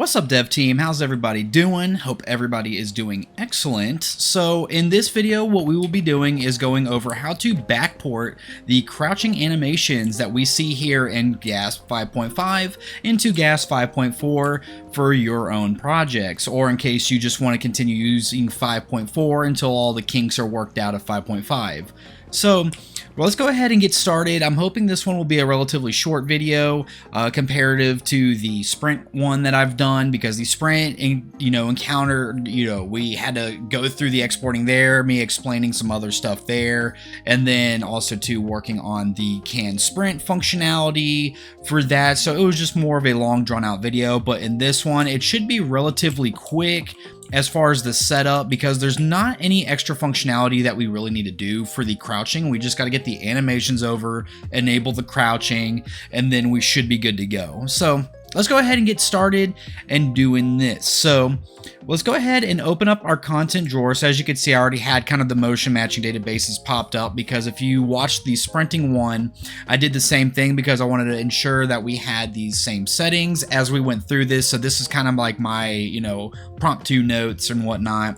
What's up, dev team? How's everybody doing? Hope everybody is doing excellent. So in this video, what we will be doing is going over how to backport the crouching animations that we see here in GASP 5.5 into GASP 5.4 for your own projects, or in case you just want to continue using 5.4 until all the kinks are worked out of 5.5. So let's go ahead and get started. I'm hoping this one will be a relatively short video comparative to the sprint one that I've done, because the sprint encountered, we had to go through the exporting there, me explaining some other stuff there, and then also working on the can sprint functionality for that. So it was just more of a long drawn out video, but in this one it should be relatively quick as far as the setup, because there's not any extra functionality that we really need to do for the crouching. We just got to get the animations over, enable the crouching, and then we should be good to go. So let's go ahead and get started and doing this. So let's go ahead and open up our content drawer. So as you can see, I already had kind of the motion matching databases popped up, because if you watched the sprinting one, I did the same thing because I wanted to ensure that we had these same settings as we went through this. So this is kind of like my, promptu notes and whatnot.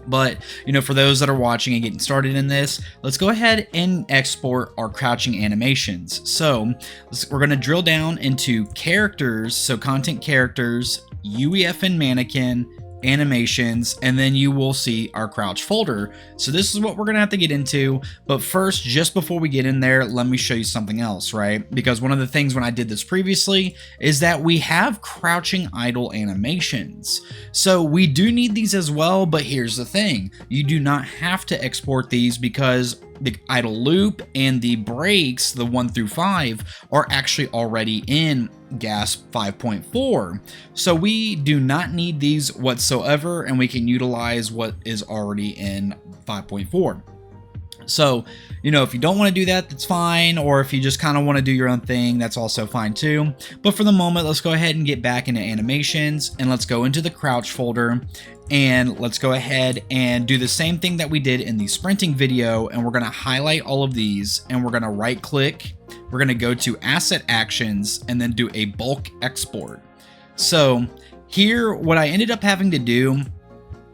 But, for those that are watching and getting started in this, let's go ahead and export our crouching animations. So we're going to drill down into characters, so content characters, UEF and mannequin, animations, and then you will see our crouch folder. So this is what we're gonna have to get into, but first, just before we get in there, let me show you something else, right? Because one of the things when I did this previously is that we have crouching idle animations. So we do need these as well, but here's the thing. You do not have to export these, because the idle loop and the breaks, the 1 through 5, are actually already in GASP 5.4. So we do not need these whatsoever, and we can utilize what is already in 5.4. So, if you don't want to do that, that's fine. Or if you just kind of want to do your own thing, that's also fine too. But for the moment, let's go ahead and get back into animations, and let's go into the crouch folder, and let's go ahead and do the same thing that we did in the sprinting video. And we're going to highlight all of these, and we're going to right click. We're going to go to asset actions and then do a bulk export. So here, what I ended up having to do,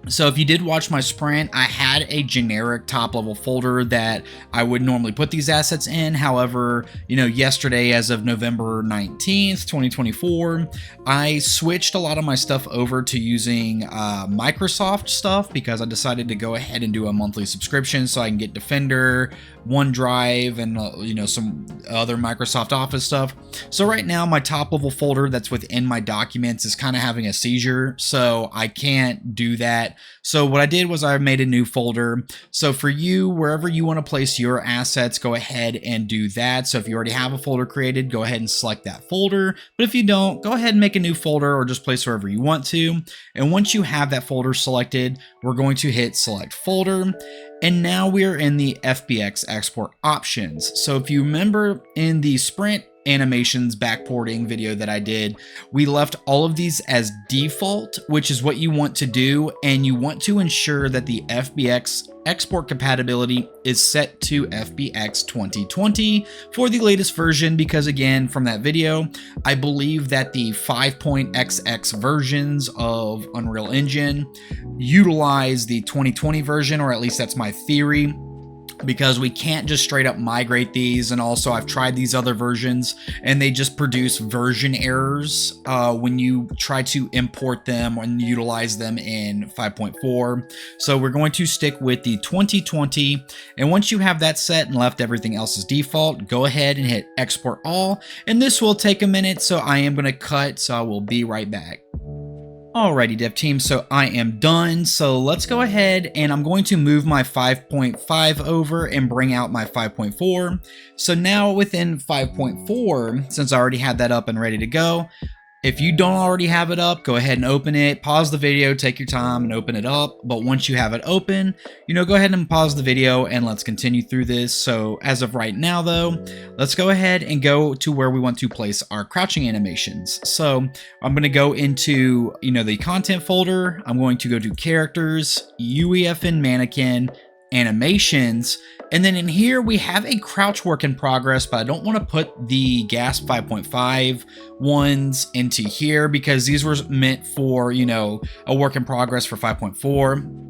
so if you did watch my sprint, I had a generic top level folder that I would normally put these assets in. However, yesterday, as of November 19th, 2024, I switched a lot of my stuff over to using Microsoft stuff, because I decided to go ahead and do a monthly subscription so I can get Defender, OneDrive, and some other Microsoft Office stuff. So right now, my top level folder that's within my documents is kind of having a seizure, so I can't do that. So what I did was I made a new folder. So for you, wherever you want to place your assets, go ahead and do that. So if you already have a folder created, go ahead and select that folder. But if you don't, go ahead and make a new folder, or just place wherever you want to. And once you have that folder selected, we're going to hit select folder. And now we're in the FBX export options. So if you remember in the sprint animations backporting video that I did, we left all of these as default, which is what you want to do, and you want to ensure that the FBX export compatibility is set to FBX 2020 for the latest version, because again, from that video, I believe that the 5.xx versions of Unreal Engine utilize the 2020 version, or at least that's my theory, because we can't just straight up migrate these. And also, I've tried these other versions and they just produce version errors when you try to import them and utilize them in 5.4. So we're going to stick with the 2020. And once you have that set and left everything else as default, go ahead and hit export all. And this will take a minute, so I am going to cut, so I will be right back. Alrighty, dev team, so I am done. So let's go ahead, and I'm going to move my 5.5 over and bring out my 5.4. So now within 5.4, since I already had that up and ready to go, if you don't already have it up, go ahead and open it, pause the video, take your time and open it up. But once you have it open, go ahead and pause the video and let's continue through this. So as of right now though, let's go ahead and go to where we want to place our crouching animations. So I'm going to go into, the content folder. I'm going to go to characters, UEF and mannequin, animations. And then in here we have a crouch work in progress, but I don't want to put the GASP 5.5 ones into here because these were meant for, you know, a work in progress for 5.4.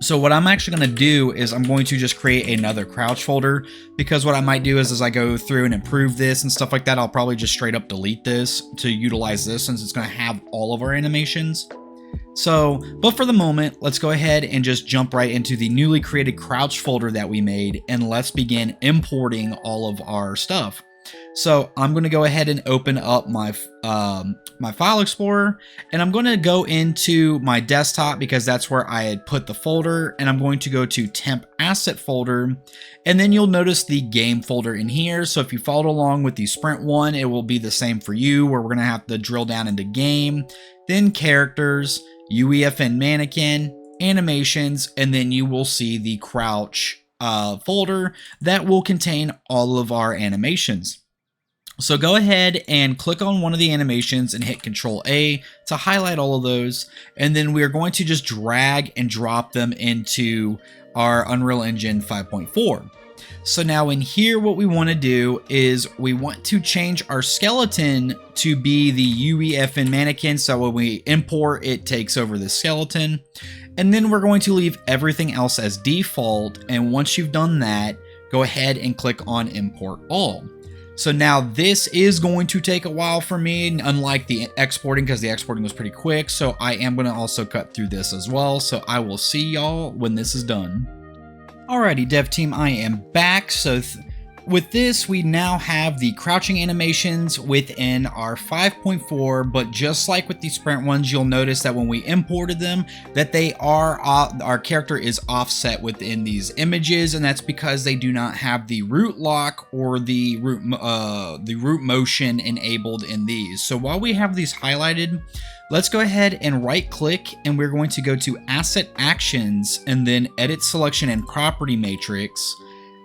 So what I'm actually going to do is I'm going to just create another crouch folder, because what I might do is as I go through and improve this and stuff like that, I'll probably just straight up delete this to utilize this since it's going to have all of our animations. So, but for the moment, let's go ahead and just jump right into the newly created crouch folder that we made, and let's begin importing all of our stuff. So I'm going to go ahead and open up my my file explorer, and I'm going to go into my desktop because that's where I had put the folder, and I'm going to go to temp asset folder, and then you'll notice the game folder in here. So if you followed along with the sprint one, it will be the same for you, where we're going to have to drill down into game, then characters, UEFN mannequin, animations, and then you will see the crouch folder that will contain all of our animations. So go ahead and click on one of the animations and hit Control A to highlight all of those, and then we are going to just drag and drop them into our Unreal Engine 5.4. So now in here, what we want to do is we want to change our skeleton to be the UEFN mannequin. So when we import, it takes over the skeleton. And then we're going to leave everything else as default. And once you've done that, go ahead and click on Import All. So now this is going to take a while for me, unlike the exporting, because the exporting was pretty quick. So I am going to also cut through this as well. So I will see y'all when this is done. Alrighty, dev team, I am back. So with this, we now have the crouching animations within our 5.4, but just like with the sprint ones, you'll notice that when we imported them, that they are, our character is offset within these images, and that's because they do not have the root lock or the root motion enabled in these. So while we have these highlighted, let's go ahead and right click, and we're going to go to Asset Actions and then Edit Selection and Property Matrix.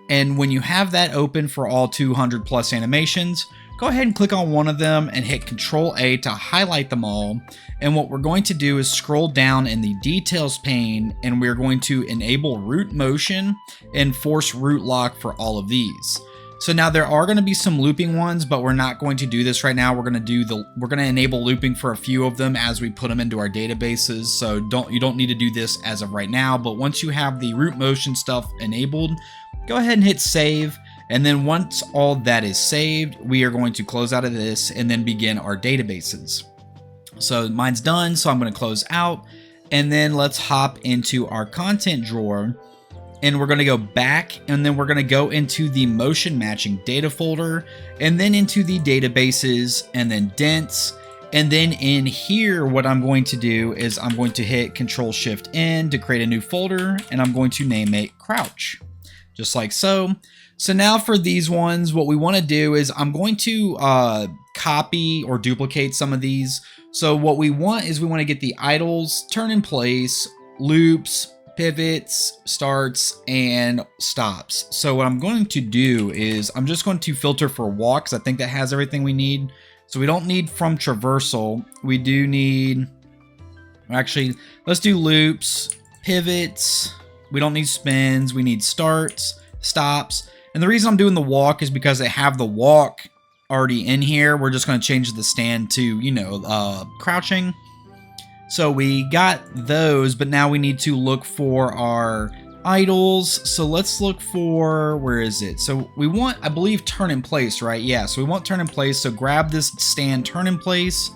And when you have that open for all 200 plus animations, go ahead and click on one of them and hit Control A to highlight them all. And what we're going to do is scroll down in the details pane, and we're going to enable root motion and force root lock for all of these. So now there are going to be some looping ones, but we're not going to do this right now. We're going to enable looping for a few of them as we put them into our databases. So you don't need to do this as of right now, but once you have the root motion stuff enabled, go ahead and hit save. And then once all that is saved, we are going to close out of this and then begin our databases. So mine's done, so I'm going to close out, and then let's hop into our content drawer. And we're going to go back, and then we're going to go into the motion matching data folder, and then into the databases, and then dents. And then in here, what I'm going to do is I'm going to hit Control Shift N to create a new folder, and I'm going to name it Crouch, just like so. So now for these ones, what we want to do is I'm going to copy or duplicate some of these. So what we want is we want to get the idles, turn in place, loops, pivots, starts, and stops. So what I'm going to do is I'm just going to filter for walks. I think that has everything we need. So we don't need from traversal. We do need, actually, let's do loops, pivots. We don't need spins. We need starts, stops. And the reason I'm doing the walk is because I have the walk already in here. We're just going to change the stand to, you know, crouching. So we got those, but now we need to look for our idles. So let's look for, where is it? So we want, I believe, turn in place, right? Yeah, so we want turn in place. So grab this stand, turn in place.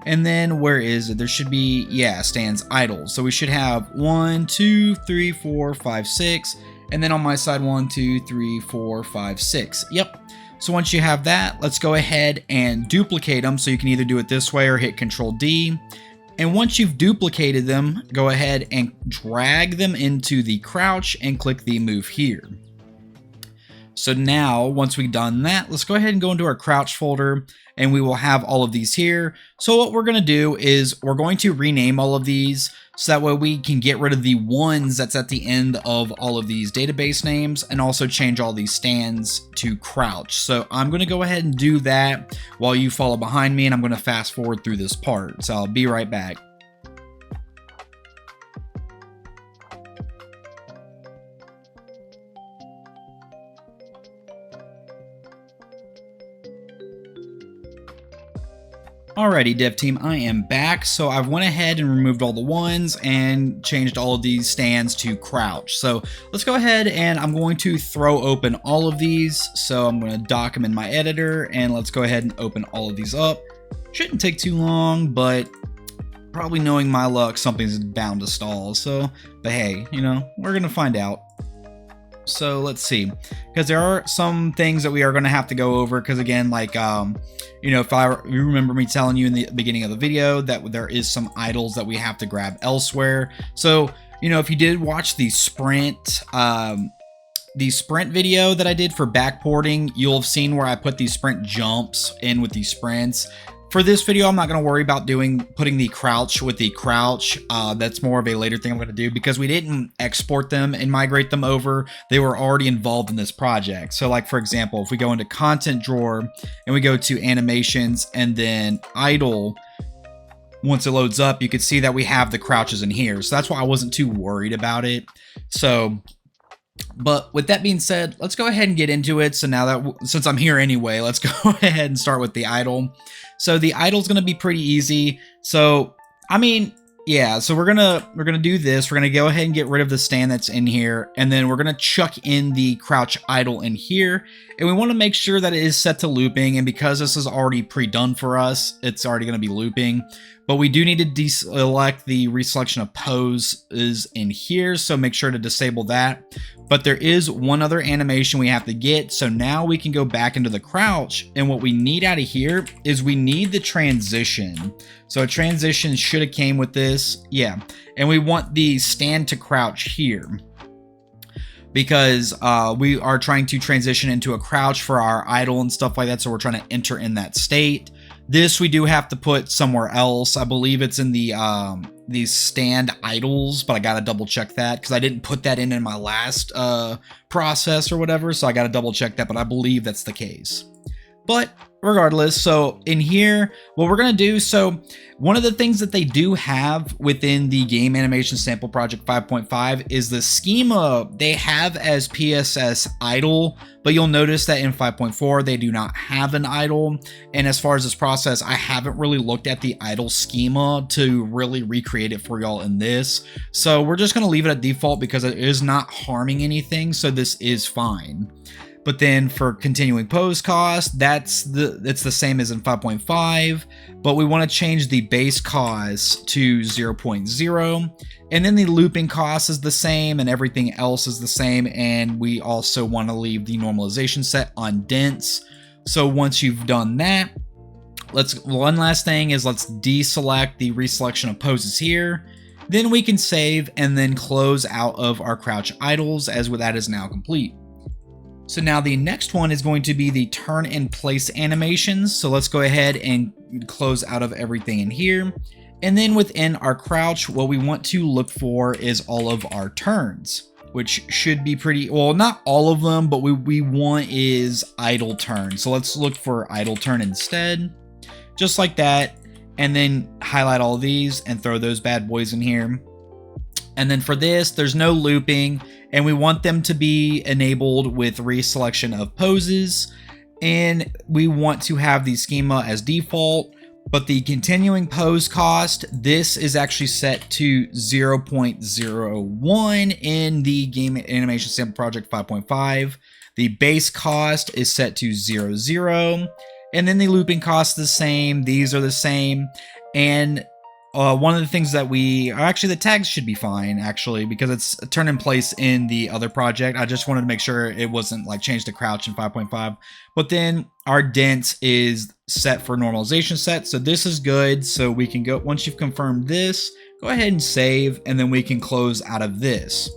And then where is it? There should be, yeah, stands idles. So we should have 1, 2, 3, 4, 5, 6. And then on my side, 1, 2, 3, 4, 5, 6. Yep. So once you have that, let's go ahead and duplicate them. So you can either do it this way or hit Control D. And once you've duplicated them, go ahead and drag them into the crouch and click the move here. So now, once we've done that, let's go ahead and go into our crouch folder, and we will have all of these here. So what we're going to do is we're going to rename all of these so that way we can get rid of the ones that's at the end of all of these database names, and also change all these stands to crouch. So I'm going to go ahead and do that while you follow behind me, and I'm going to fast forward through this part. So I'll be right back. Alrighty, dev team, I am back. So I've went ahead and removed all the ones and changed all of these stands to crouch. So let's go ahead and I'm going to throw open all of these. So I'm going to dock them in my editor and let's go ahead and open all of these up. Shouldn't take too long, but probably knowing my luck, something's bound to stall. So, but hey, you know, we're going to find out. So let's see, because there are some things that we are going to have to go over, because again, like you know, if you remember me telling you in the beginning of the video that there is some idols that we have to grab elsewhere. So, you know, if you did watch the sprint video that I did for backporting, you'll have seen where I put these sprint jumps in with these sprints. For this video, I'm not going to worry about putting the crouch with the crouch. That's more of a later thing I'm going to do, because we didn't export them and migrate them over. They were already involved in this project. So like, for example, if we go into content drawer and we go to animations and then idle, once it loads up, you can see that we have the crouches in here. So that's why I wasn't too worried about it. So, but with that being said, let's go ahead and get into it. So now that, since I'm here anyway, let's go ahead and start with the idle. So the idle is going to be pretty easy. So, I mean, yeah, so we're gonna do this. We're going to go ahead and get rid of the stand that's in here. And then we're going to chuck in the crouch idle in here. And we want to make sure that it is set to looping. And because this is already pre-done for us, it's already going to be looping. But we do need to deselect the reselection of pose is in here. So make sure to disable that. But there is one other animation we have to get. So now we can go back into the crouch. And what we need out of here is we need the transition. So a transition should have came with this. Yeah. And we want the stand to crouch here, because we are trying to transition into a crouch for our idle and stuff like that. So we're trying to enter in that state. This we do have to put somewhere else. I believe it's in the these stand idles, but I gotta double check that because I didn't put that in my last process or whatever. So I gotta double check that, but I believe that's the case. But regardless, so in here, what we're going to do, so one of the things that they do have within the Game Animation Sample Project 5.5 is the schema they have as PSS idle, but you'll notice that in 5.4, they do not have an idle. And as far as this process, I haven't really looked at the idle schema to really recreate it for y'all in this. So we're just going to leave it at default because it is not harming anything. So this is fine. But then for continuing pose cost, it's the same as in 5.5, but we want to change the base cost to 0.0, and then the looping cost is the same and everything else is the same, and we also want to leave the normalization set on dense. So once you've done that, one last thing is let's deselect the reselection of poses here. Then we can save and then close out of our crouch idles as that is now complete. So now the next one is going to be the turn in place animations. So let's go ahead and close out of everything in here. And then within our crouch, what we want to look for is all of our turns, which should be pretty, well, not all of them, but we want is idle turn. So let's look for idle turn instead, just like that. And then highlight all of these and throw those bad boys in here. And then for this, there's no looping, and we want them to be enabled with reselection of poses. And we want to have the schema as default, but the continuing pose cost, this is actually set to 0.01 in the Game Animation Sample Project 5.5. The base cost is set to 0.0, and then the looping cost is the same. These are the same. And one of the things that the tags should be fine actually, because it's a turn in place in the other project. I just wanted to make sure it wasn't like changed to crouch in 5.5. But then our dense is set for normalization set. So this is good. So we can go, once you've confirmed this, go ahead and save, and then we can close out of this.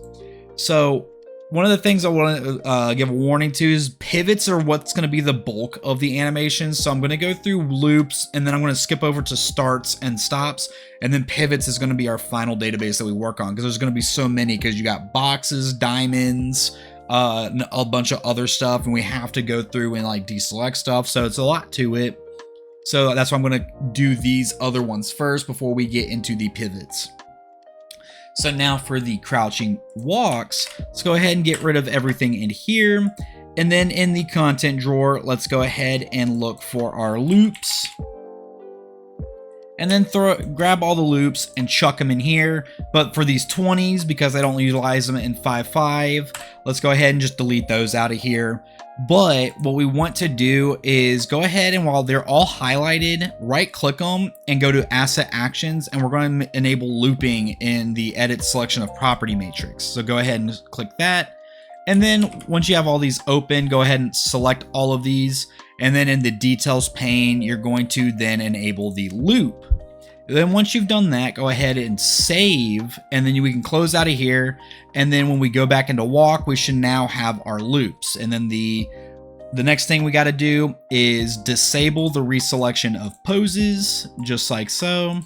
So one of the things I want to give a warning to is pivots are what's going to be the bulk of the animations. So I'm going to go through loops, and then I'm going to skip over to starts and stops. And then pivots is going to be our final database that we work on, because there's going to be so many, because you got boxes, diamonds, a bunch of other stuff, and we have to go through and like deselect stuff. So it's a lot to it. So that's why I'm going to do these other ones first before we get into the pivots. So now for the crouching walks, let's go ahead and get rid of everything in here. And then in the content drawer, let's go ahead and look for our loops. and then grab all the loops and chuck them in here. But for these 20s, because I don't utilize them in 5.5, let's go ahead and just delete those out of here. But what we want to do is go ahead and while they're all highlighted, right click them and go to asset actions, and we're going to enable looping in the edit selection of property matrix. So go ahead and click that. And then once you have all these open, go ahead and select all of these. And then in the details pane, you're going to then enable the loop. Then once you've done that, go ahead and save, and then we can close out of here. And then when we go back into walk, we should now have our loops. And then the next thing we got to do is disable the reselection of poses, just like so.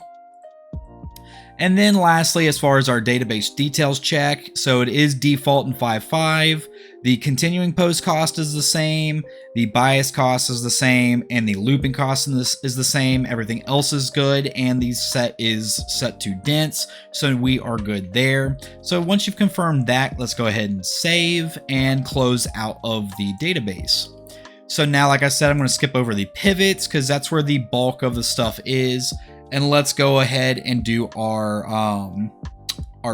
And then lastly, as far as our database details check, so it is default in 5.5. The continuing pose cost is the same, the bias cost is the same, and the looping cost is the same. Everything else is good, and the set is set to dense, so we are good there. So once you've confirmed that, let's go ahead and save and close out of the database. So now, like I said, I'm going to skip over the pivots because that's where the bulk of the stuff is. And let's go ahead and do our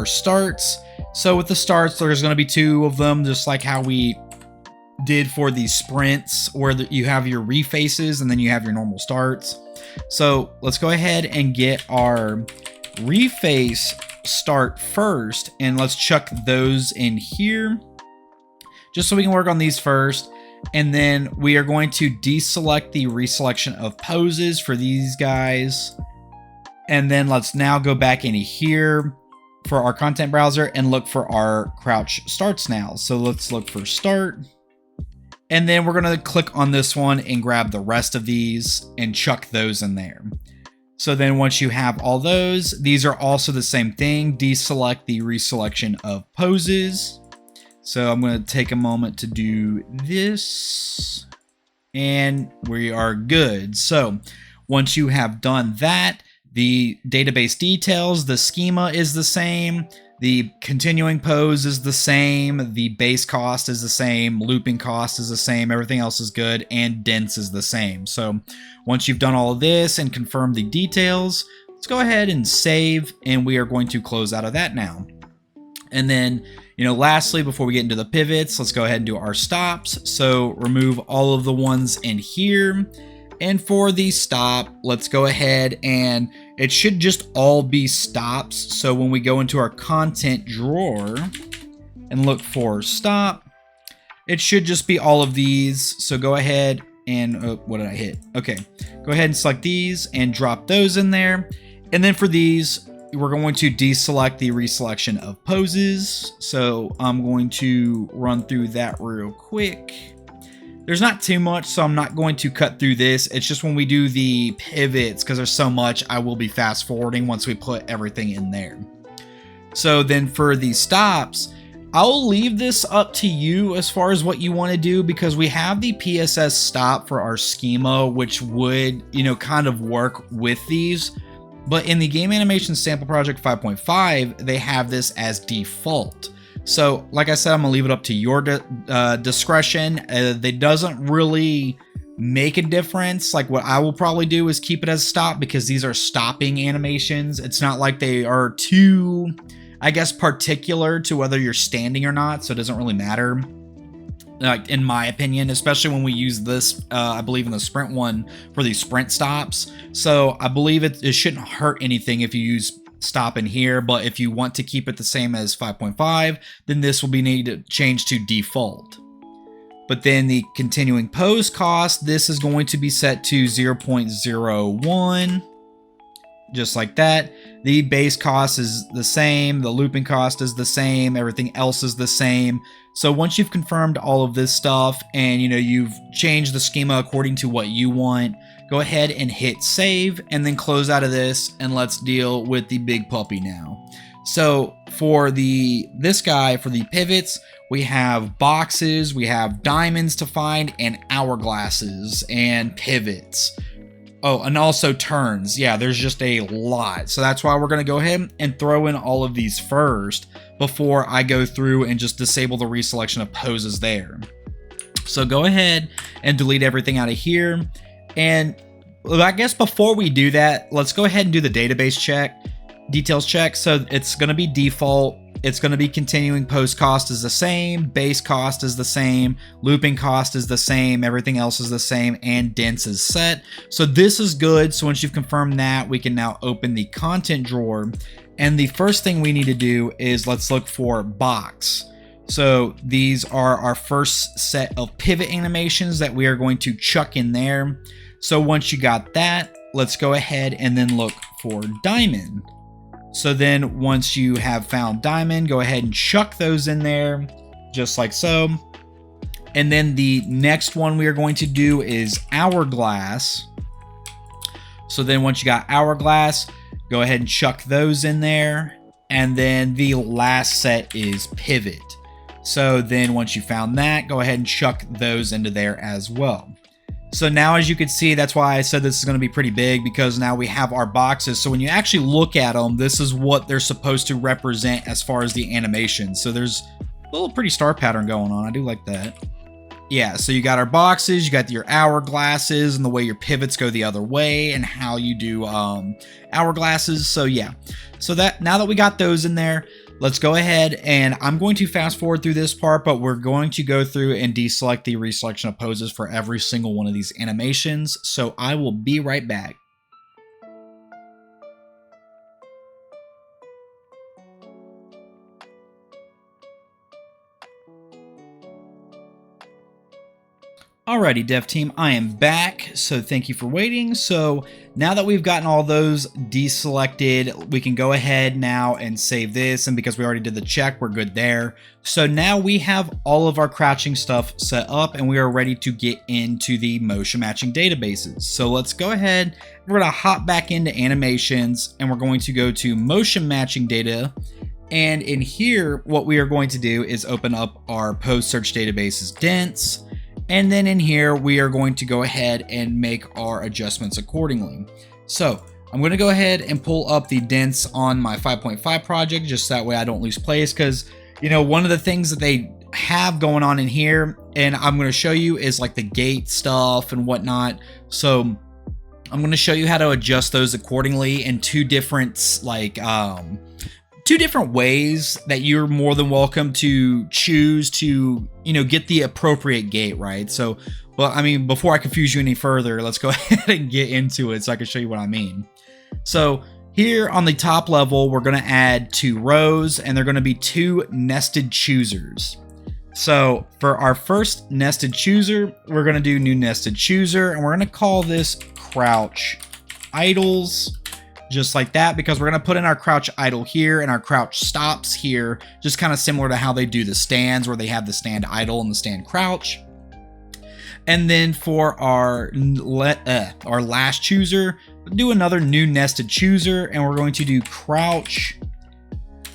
starts. So with the starts, there's going to be 2 of them, just like how we did for the sprints, where you have your refaces and then you have your normal starts. So let's go ahead and get our reface start first, and let's chuck those in here, just so we can work on these first. And then we are going to deselect the reselection of poses for these guys. And then let's now go back in here for our content browser and look for our crouch starts now. So let's look for start. And then we're going to click on this one and grab the rest of these and chuck those in there. So then once you have all those, these are also the same thing. Deselect the reselection of poses. So I'm going to take a moment to do this, and we are good. So once you have done that, the database details, the schema is the same, the continuing pose is the same, the base cost is the same, looping cost is the same, everything else is good, and dense is the same. So once you've done all of this and confirmed the details, let's go ahead and save, and we are going to close out of that now. And then, lastly, before we get into the pivots, let's go ahead and do our stops. So remove all of the ones in here. And for the stop, let's go ahead and it should just all be stops. So when we go into our content drawer and look for stop, it should just be all of these. So go ahead and, what did I hit? Okay, go ahead and select these and drop those in there. And then for these, we're going to deselect the reselection of poses. So I'm going to run through that real quick. There's not too much, so I'm not going to cut through this. It's just when we do the pivots, because there's so much, I will be fast forwarding once we put everything in there. So then for the stops, I'll leave this up to you as far as what you want to do, because we have the PSS stop for our schema, which would, kind of work with these. But in the Game Animation Sample Project 5.5, they have this as default. So, like I said, I'm going to leave it up to your discretion. It doesn't really make a difference. Like, what I will probably do is keep it as stop, because these are stopping animations. It's not like they are too, I guess, particular to whether you're standing or not, so it doesn't really matter. In my opinion, especially when we use this, I believe in the sprint one for the sprint stops. So I believe it shouldn't hurt anything if you use stop in here, but if you want to keep it the same as 5.5, then this will be needed to change to default. But then the continuing pose cost, this is going to be set to 0.01, just like that. The base cost is the same, the looping cost is the same, everything else is the same. So once you've confirmed all of this stuff and you've changed the schema according to what you want, go ahead and hit save and then close out of this, and let's deal with the big puppy now. So for this guy, for the pivots, we have boxes, we have diamonds to find, and hourglasses and pivots. Oh, and also turns. Yeah, there's just a lot. So that's why we're going to go ahead and throw in all of these first before I go through and just disable the reselection of poses there. So go ahead and delete everything out of here. And I guess before we do that, let's go ahead and do the database check, details check. So it's going to be default. It's going to be continuing post cost is the same, base cost is the same, looping cost is the same, everything else is the same, and dense is set. So this is good. So once you've confirmed that, we can now open the content drawer. And the first thing we need to do is let's look for box. So these are our first set of pivot animations that we are going to chuck in there. So once you got that, let's go ahead and then look for diamond. So then once you have found diamond, go ahead and chuck those in there just like so. And then the next one we are going to do is hourglass. So then once you got hourglass, go ahead and chuck those in there. And then the last set is pivot. So then once you found that, go ahead and chuck those into there as well. So now, as you can see, that's why I said this is going to be pretty big, because now we have our boxes. So when you actually look at them, this is what they're supposed to represent as far as the animation. So there's a little pretty star pattern going on. I do like that. Yeah, so you got our boxes, you got your hourglasses, and the way your pivots go the other way, and how you do hourglasses. So yeah, so that now that we got those in there, let's go ahead, and I'm going to fast forward through this part, but we're going to go through and deselect the reselection of poses for every single one of these animations. So I will be right back. Alrighty, dev team, I am back, so thank you for waiting. So now that we've gotten all those deselected, we can go ahead now and save this, and because we already did the check, we're good there. So now we have all of our crouching stuff set up, and we are ready to get into the motion matching databases. So let's go ahead, we're gonna hop back into animations, and we're going to go to motion matching data. And in here, what we are going to do is open up our post search databases dense. And then in here, we are going to go ahead and make our adjustments accordingly. So I'm going to go ahead and pull up the dense on my 5.5 project, just that way I don't lose place. Because, you know, one of the things that they have going on in here, and I'm going to show you, is like the gate stuff and whatnot. So I'm going to show you how to adjust those accordingly in two different ways that you're more than welcome to choose to, you know, get the appropriate gate, right? So, but I mean, before I confuse you any further, let's go ahead and get into it so I can show you what I mean. So here on the top level, we're going to add 2 rows, and they're going to be 2 nested choosers. So for our first nested chooser, we're going to do new nested chooser, and we're going to call this crouch idles. Just like that, because we're going to put in our crouch idle here and our crouch stops here, just kind of similar to how they do the stands, where they have the stand idle and the stand crouch. And then for our last chooser, do another new nested chooser, and we're going to do crouch.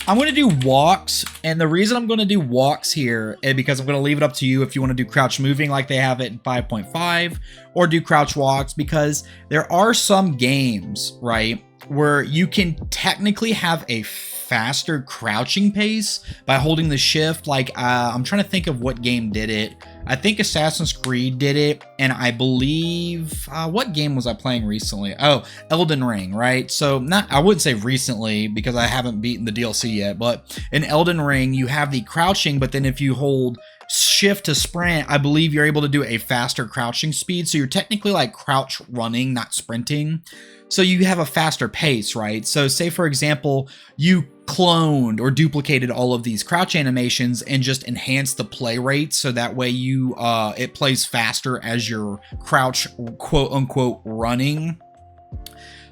I'm going to do walks, and the reason I'm going to do walks here is because I'm going to leave it up to you if you want to do crouch moving like they have it in 5.5, or do crouch walks, because there are some games, right, where you can technically have a faster crouching pace by holding the shift. Like I'm trying to think of what game did it. I think Assassin's Creed did it, and I believe what game was I playing recently? Oh, Elden Ring, right? So I wouldn't say recently because I haven't beaten the DLC yet, but in Elden Ring you have the crouching, but then if you hold shift to sprint, I believe you're able to do a faster crouching speed. So you're technically like crouch running, not sprinting. So you have a faster pace, right? So say, for example, you cloned or duplicated all of these crouch animations and just enhanced the play rate, so that way you it plays faster as your crouch, quote unquote, running.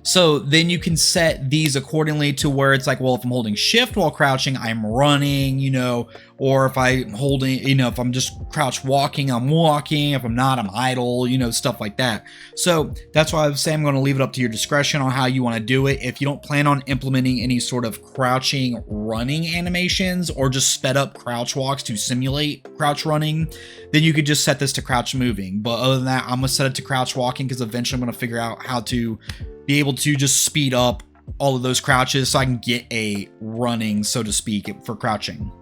So then you can set these accordingly to where it's like, well, if I'm holding shift while crouching, I'm running, you know, or if I'm holding, you know, if I'm just crouch walking, I'm walking. If I'm not, I'm idle, you know, stuff like that. So that's why I was saying I'm going to leave it up to your discretion on how you want to do it. If you don't plan on implementing any sort of crouching running animations or just sped up crouch walks to simulate crouch running, then you could just set this to crouch moving. But other than that, I'm going to set it to crouch walking, because eventually I'm going to figure out how to be able to just speed up all of those crouches so I can get a running, so to speak, for crouching.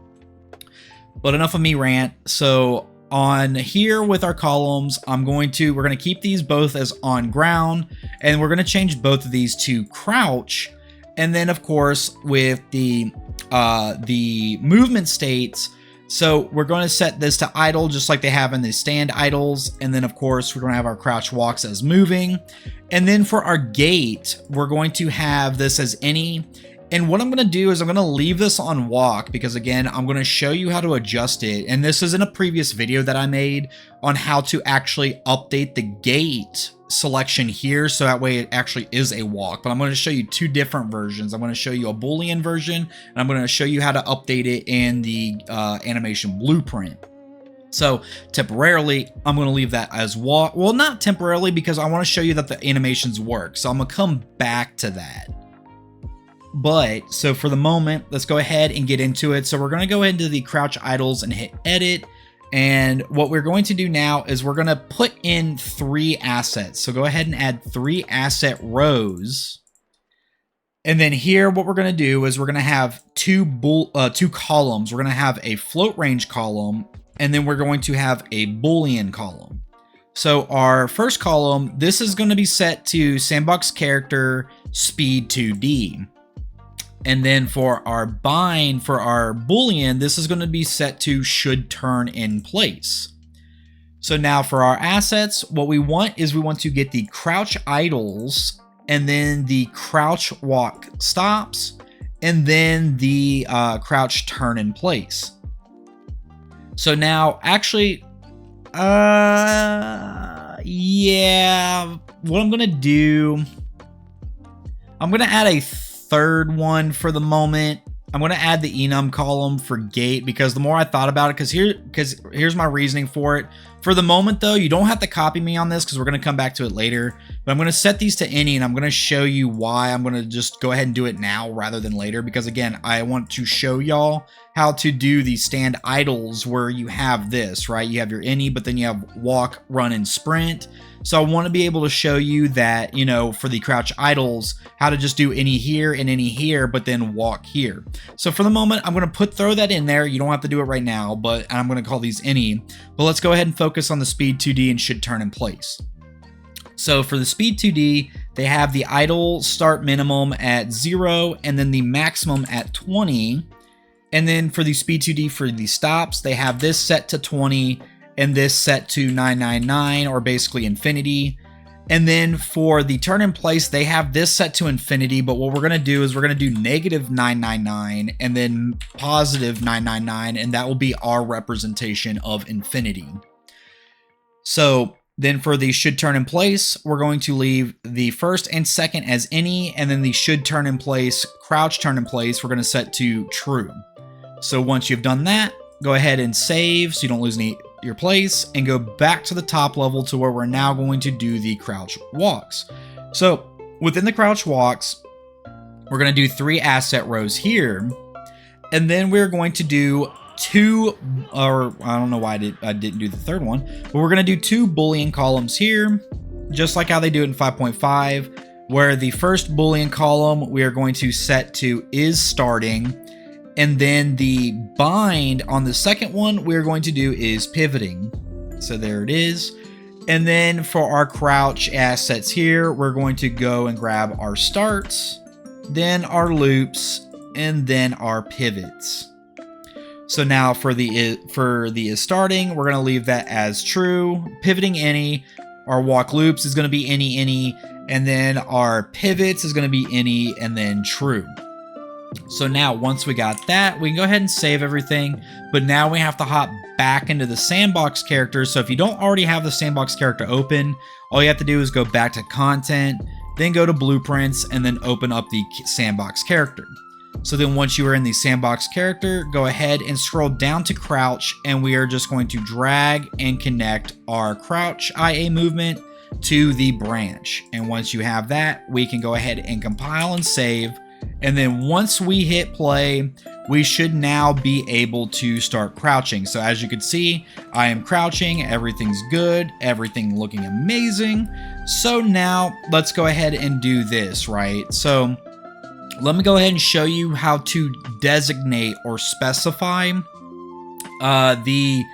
But enough of me rant. So on here with our columns, we're going to keep these both as on ground, and we're going to change both of these to crouch. And then of course with the movement states, so we're going to set this to idle just like they have in the stand idles. And then of course we're going to have our crouch walks as moving. And then for our gait, we're going to have this as any. And what I'm going to do is I'm going to leave this on walk because again, I'm going to show you how to adjust it. And this is in a previous video that I made on how to actually update the gait selection here. So that way it actually is a walk, but I'm going to show you two different versions. I'm going to show you a Boolean version and I'm going to show you how to update it in the animation blueprint. So temporarily, I'm going to leave that as walk. Well, not temporarily because I want to show you that the animations work. So I'm going to come back to that. But so for the moment, let's go ahead and get into it. So we're going to go into the crouch idles and hit edit. And what we're going to do now is we're going to put in 3 assets. So go ahead and add 3 asset rows. And then here, what we're going to do is we're going to have two columns. We're going to have a float range column, and then we're going to have a Boolean column. So our first column, this is going to be set to sandbox character speed 2D. And then for our bind, for our Boolean, this is going to be set to should turn in place. So now for our assets, what we want is we want to get the crouch idles and then the crouch walk stops and then the crouch turn in place. So now actually, yeah, what I'm going to do, I'm going to add a third one for the moment. I'm going to add the enum column for gait because the more I thought about it, because here's my reasoning for it. For the moment though, you don't have to copy me on this because we're going to come back to it later, but I'm going to set these to any and I'm going to show you why I'm going to just go ahead and do it now rather than later, because again, I want to show y'all how to do the stand idles where you have this, right? You have your any, but then you have walk, run, and sprint. So I want to be able to show you that, you know, for the crouch idles, how to just do any here and any here, but then walk here. So for the moment, I'm going to throw that in there. You don't have to do it right now, but I'm going to call these any. But let's go ahead and focus on the speed 2D and should turn in place. So for the speed 2D, they have the idle start minimum at 0 and then the maximum at 20. And then for the speed 2D for the stops, they have this set to 20 and this set to 999 or basically infinity. And then for the turn in place, they have this set to infinity, but what we're going to do is we're going to do negative 999 and then positive 999, and that will be our representation of infinity. So then for the should turn in place, we're going to leave the first and second as any, and then the should turn in place, crouch turn in place, we're going to set to true. So once you've done that, go ahead and save so you don't lose your place and go back to the top level to where we're now going to do the crouch walks. So within the crouch walks, we're going to do 3 asset rows here, and then we're going to do 2, or I don't know why I didn't do the third one, but we're going to do 2 Boolean columns here, just like how they do it in 5.5, where the first Boolean column we are going to set to is starting, and then the bind on the second one we're going to do is pivoting. So there it is. And then for our crouch assets here, we're going to go and grab our starts, then our loops, and then our pivots. So now for the is starting, we're going to leave that as true. Pivoting any, our walk loops is going to be any, and then our pivots is going to be any, and then true. So now once we got that, we can go ahead and save everything, but now we have to hop back into the sandbox characters. So if you don't already have the sandbox character open, all you have to do is go back to content, then go to blueprints, and then open up the sandbox character. So then once you are in the sandbox character, go ahead and scroll down to crouch, and we are just going to drag and connect our crouch IA movement to the branch. And once you have that, we can go ahead and compile and save. And then once we hit play, we should now be able to start crouching. So as you can see, I am crouching, everything's good, everything looking amazing. So now let's go ahead and do this, right? So let me go ahead and show you how to designate or specify the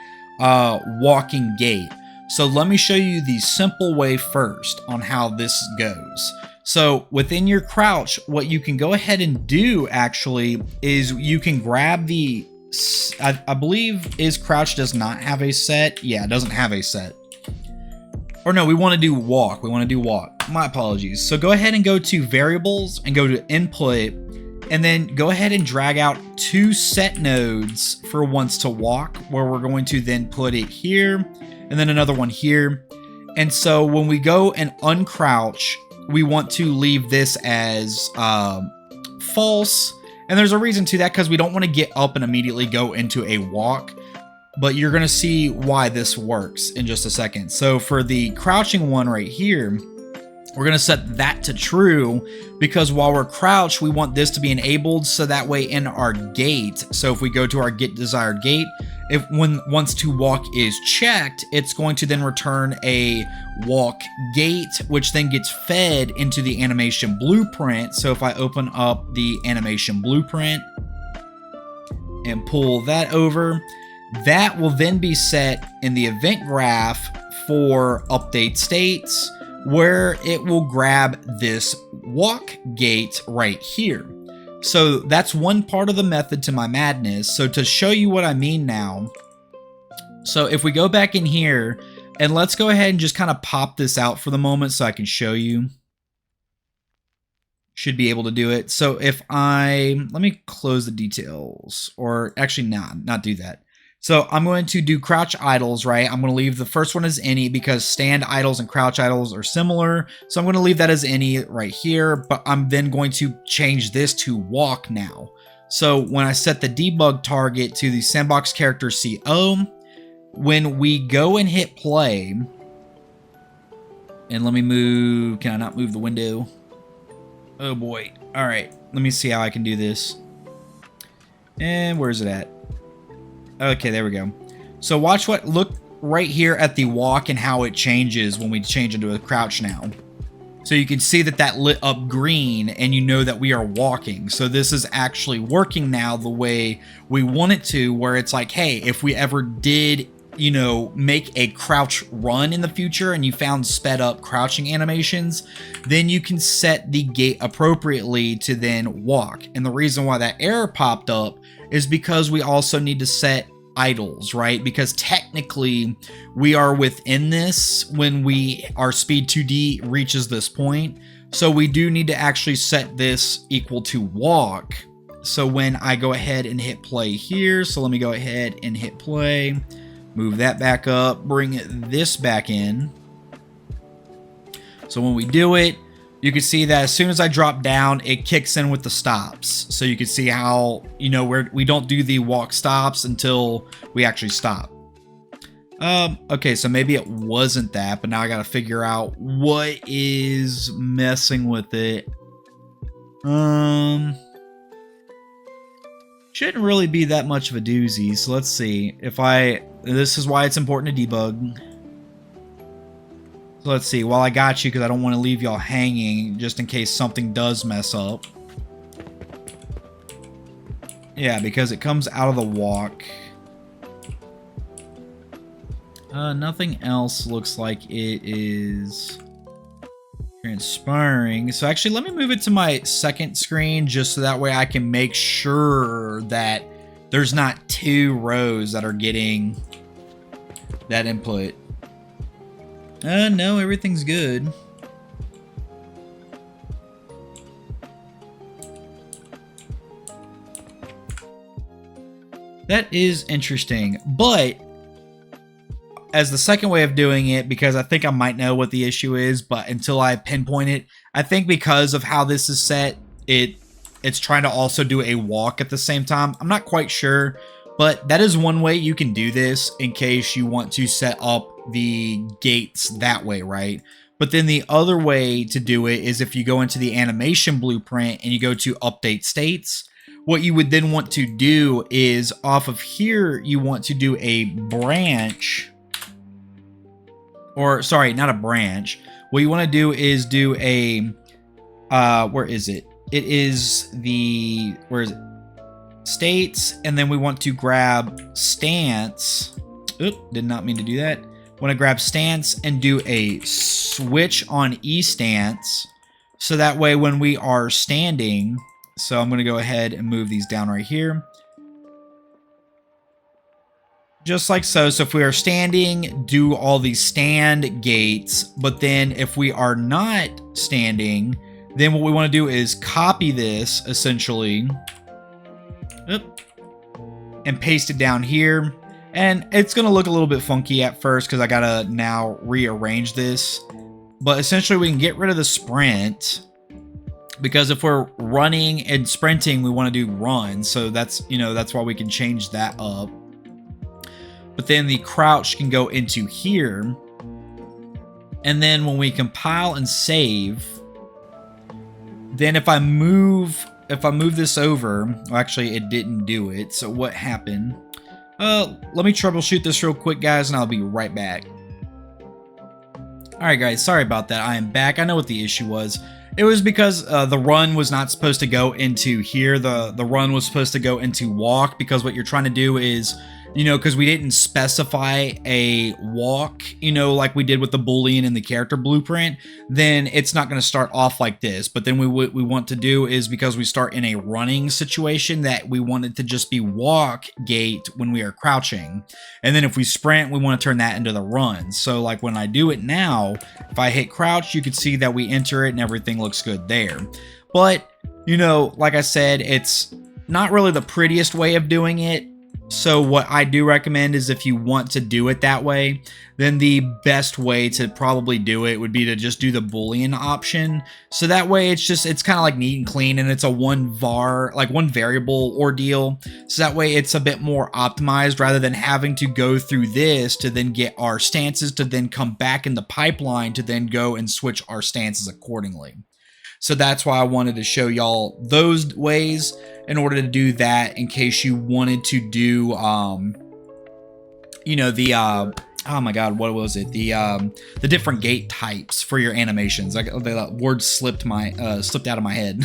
walking gait. So let me show you the simple way first on how this goes. So within your crouch, what you can go ahead and do actually is you can grab the, I believe is crouch does not have a set. Yeah, it doesn't have a set. Or no, we want to do walk. We want to do walk. My apologies. So go ahead and go to variables and go to input, and then go ahead and drag out 2 set nodes for once to walk, where we're going to then put it here and then another one here. And so when we go and uncrouch, we want to leave this as false. And there's a reason to that, because we don't want to get up and immediately go into a walk. But you're going to see why this works in just a second. So for the crouching one right here, we're going to set that to true, because while we're crouched, we want this to be enabled, so that way in our gait, so if we go to our get desired gait, if once to walk is checked, it's going to then return a walk gait, which then gets fed into the animation blueprint. So if I open up the animation blueprint and pull that over, that will then be set in the event graph for update states, where it will grab this walk gait right here. So that's one part of the method to my madness. So to show you what I mean now, so if we go back in here, and let's go ahead and just kind of pop this out for the moment so I can show you. Should be able to do it. So if let me close the details, or actually not do that. So I'm going to do crouch idles, right? I'm going to leave the first one as any, because stand idles and crouch idles are similar. So I'm going to leave that as any right here, but I'm then going to change this to walk now. So when I set the debug target to the sandbox character CO, when we go and hit play, and let me move, can I not move the window? Oh boy. All right, let me see how I can do this. And where's it at? Okay, there we go. So look right here at the walk and how it changes when we change into a crouch now. So you can see that lit up green, and you know that we are walking. So this is actually working now the way we want it to, where it's like, hey, if we ever did, make a crouch run in the future and you found sped up crouching animations, then you can set the gait appropriately to then walk. And the reason why that error popped up is because we also need to set idles, right? Because technically we are within this when our speed 2D reaches this point. So we do need to actually set this equal to walk. So when I go ahead and hit play here, so let me go ahead and hit play, move that back up, bring this back in. So when we do it, you can see that as soon as I drop down, it kicks in with the stops. So you can see how, we don't do the walk stops until we actually stop. Okay, so maybe it wasn't that, but now I got to figure out what is messing with it. Shouldn't really be that much of a doozy. So let's see this is why it's important to debug. So let's see, while I got you, because I don't want to leave y'all hanging just in case something does mess up. Yeah, because it comes out of the walk. Nothing else looks like it is transpiring. So actually, let me move it to my second screen just so that way I can make sure that there's not 2 rows that are getting that input. No, everything's good. That is interesting, but as the second way of doing it, because I think I might know what the issue is, but until I pinpoint it, I think because of how this is set, it's trying to also do a walk at the same time. I'm not quite sure, but that is one way you can do this in case you want to set up the gates that way, right? But then the other way to do it is if you go into the animation blueprint and you go to update states, what you would then want to do is off of here, you want to do a branch, or sorry, not a branch. What you want to do is do a, where is it? It is the, where is it? States, and then we want to grab stance. Oop, did not mean to do that. Want to grab stance and do a switch on E stance. So that way when we are standing, so I'm going to go ahead and move these down right here. Just like so. So if we are standing, do all these stand gaits. But then if we are not standing, then what we want to do is copy this essentially. Oop, and paste it down here. And it's going to look a little bit funky at first because I got to now rearrange this. But essentially we can get rid of the sprint, because if we're running and sprinting, we want to do run. So that's, you know, that's why we can change that up. But then the crouch can go into here. And then when we compile and save, then if I move this over, well, actually it didn't do it. So what happened? Let me troubleshoot this real quick, guys, and I'll be right back. Alright guys, sorry about that. I am back. I know what the issue was. It was because the run was not supposed to go into here. The run was supposed to go into walk, because what you're trying to do is, you know, because we didn't specify a walk, you know, like we did with the Boolean in the character blueprint, then it's not going to start off like this. But then what we want to do is, because we start in a running situation, that we want it to just be walk gait when we are crouching. And then if we sprint, we want to turn that into the run. So like when I do it now, if I hit crouch, you can see that we enter it and everything looks good there. But, you know, like I said, it's not really the prettiest way of doing it. So what I do recommend is, if you want to do it that way, then the best way to probably do it would be to just do the Boolean option. So that way it's kind of like neat and clean, and it's a one variable ordeal. So that way it's a bit more optimized, rather than having to go through this to then get our stances to then come back in the pipeline to then go and switch our stances accordingly. So that's why I wanted to show y'all those ways in order to do that, in case you wanted to do, you know, the, oh my God, what was it? The different gait types for your animations. The word slipped out of my head.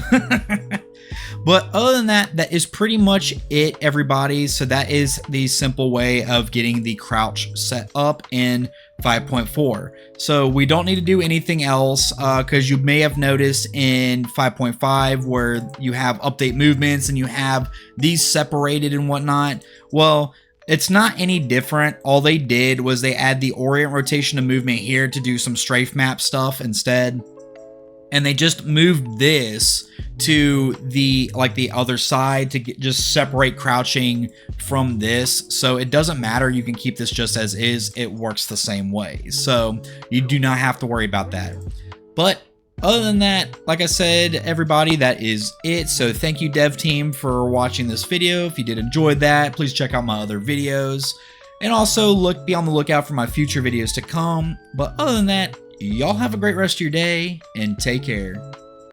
But other than that, that is pretty much it, everybody. So that is the simple way of getting the crouch set up in 5.4. So we don't need to do anything else, because you may have noticed in 5.5 where you have update movements and you have these separated and whatnot. Well, it's not any different. All they did was they add the orient rotation of movement here to do some strafe map stuff instead. And they just moved this to the other side to just separate crouching from this. So it doesn't matter. You can keep this just as is. It works the same way. So you do not have to worry about that. But other than that, like I said, everybody, that is it. So thank you, dev team, for watching this video. If you did enjoy that, please check out my other videos. And also be on the lookout for my future videos to come. But other than that, y'all have a great rest of your day, and take care.